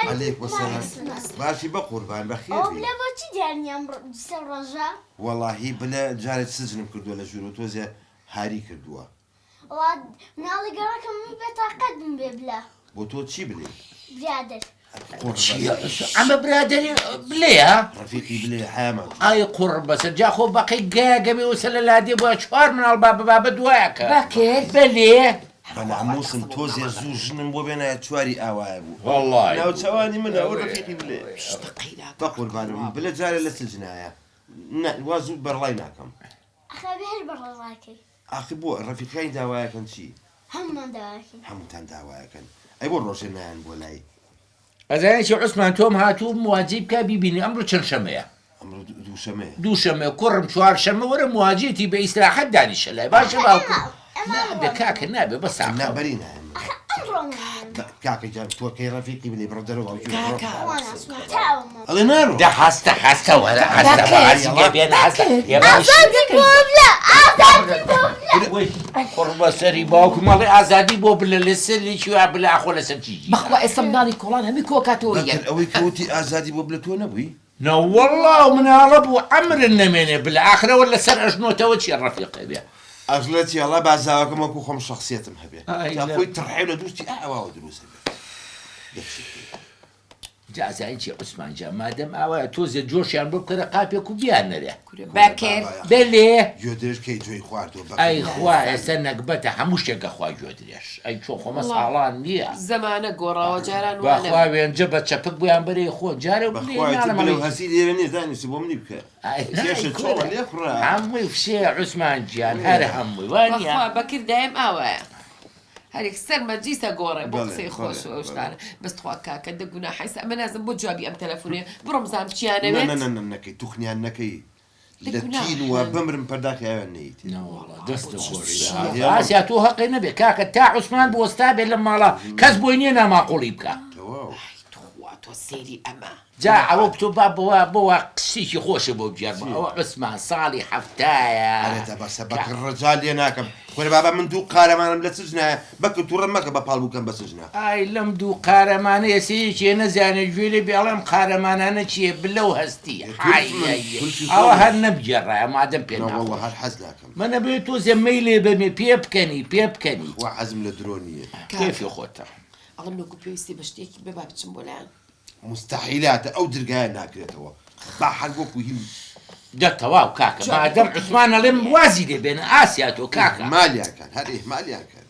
عليك والسلام باشي بقربان بخير ئەو بلێ بۆچی دیارنیان سەر ڕۆژە والله بلا جارێت سزنم کردووە لە ژوور و تۆزێ هاری کردووە مناڵی گەڕەکەم من بێتاقەت بم بێ بلا بۆ تۆ چی بڵێ برادر ئەمە برادری بلێە ڕەفیقی بڵێ حامان ئای قوڕ بەسەر جاخۆ بەقەی گاگەمێ وسە لە لادێ بووە چوار مناڵ بابە دوایەکە بەکر بەلێ بەناموسم تۆزێ زوو ژنم بۆ بێنایە چواری ئاوایە بوو والله ناوچەوانی منە ئەو ڕەفیقی بڵێ بەقوربانم بلە جارێ لە سجنایە وا زوو بەرڵای ناکەم ئەخە بێ هەر بەڕێڕاکەی ئاخی بۆ ڕەفیقەکانی داوایەکەن چی هەمومان داواکەین هەمووتان داوایەکەن ئەی بۆ ڕۆژێ نایەن بۆ لای ئەزانێکی عوسمان تۆم هاتوو مواجی بکە بیبینی ئەمڕۆ چەند شەمەیە ئەمڕۆ دووشەمێ دووشەمە کوڕم چوار شەمە وەرە مواجێتی بە ئیستراحەت دانیشە لای باشە باوکو نابێ کاکە نابێ بە ساق نابەری نایەن ئەمڕۆ نایەن کاکە جان تۆکەی ڕەفیقی بڵێ بڕۆ دەرەوە ئەڵێ نارۆ ده هەستە وەرە هەستە بەعازیگە بێنە هەستە ئازادی بۆ بلا ئازادی بۆ بلا قڕ بەسەری باوکو مەڵێ ئازادی بۆ بلە لە سەرێکی وا بلا خۆ لەسەر چیجی بەخوا ئێستا مناڵی کۆڵان هەمی کۆکاتۆریە ئەوەی کەوتی ئازادی بۆ بلە تۆ نەبووی نەوەڵڵا مناڵە بوو ئەمرن نەمێنێ بلا ئاخرەوە لەسەر ئەژنۆتەوە چیە ڕەفیقە بێ ئەژڵەتی ئەڵا بازاوەکەم وەکو خۆم شخصیەتم هەبێ ئای خۆی تڕحێ لە دوستی ئاواوە دروست هەبێ جازایکی عوسمان جا مادەم ئاوایە تۆزێ جۆشیان بۆ بکەرە قاپێک و بیان نەرێ بەکر بەلێ گوێدرێژکەی جۆی خواردەوە ئەی خوا ئێستا نەکبەتە هەموو شتێکە خوا گوێ درێژ ئەی چۆ خۆمە ساڵان نییە زەمانە گۆڕاوە جاران بەخوا وێنجە بە چەپک بۆیان بەرێ خۆ جارە بخوای هەسی لێرە نیە زانیسی بۆ منی بکە کێشە چۆڵە لێ خوڕا هەمووی فشێ عوسمان گیان هەر هەمووی وانە بەخوا بەکر دایم ئاوایە هەرێک سەر مەجلیسە گۆڕێ بۆ قسەی خۆش و ئەو شتانە بەستخوا کاکە دەگونا حیسە ئەمە نازم بۆ جوابی ئەم تەلەفۆنێ بڕۆم زانم چیانەوێت نەکەی توخنیان نەکەی لە تین وە بمرم پەرداخیاوێن نەیت دەست خۆشی ئاسیا تۆ هەقی نەبێ کاکە تا عوسمان بۆ وەستا بێت لە ماڵە کەس بۆی نییە ناماقوڵی بکە تۆ سێری ئەمە جا ئەوە بتۆ با بۆوە قسێکی خۆشە بۆ بجێرمە ئەوە عوسمان ساڵی هەفتایە بەسە بەکە ڕەجال لێ ناکەم خۆی بابا من دوو قارەمانم لە سجنایە بەکە تووڕە مەکە بە پاڵ بکەم بە سجنا ئای لەم دوو قارەمانەیە سەیەکێ نەزانێت گوێ لێ بێڵێم قارەمانانە چییە بلەو هەستی ئەوە هەر نەبگێڕایە مادەم پێ والله هەر حەز ناکەم منە بێت تۆ زێمەی لێ بەمێ پێ بکەنی وا حەزم لە درۆ نییە کێفی خۆتە ئەڵم نۆکو پێویستی بە شتێکی بێ با بچم بۆ لایەن مستحیلاتە ئەو درگایە ناکرێتەوە با هەر وەکو هیم دەتەواو کاکە مادەم عوسمان ئەڵێم وازی لێ بێنە ئاسیا تۆ کاکە مالیان کەن هەر ئێمالیان کرد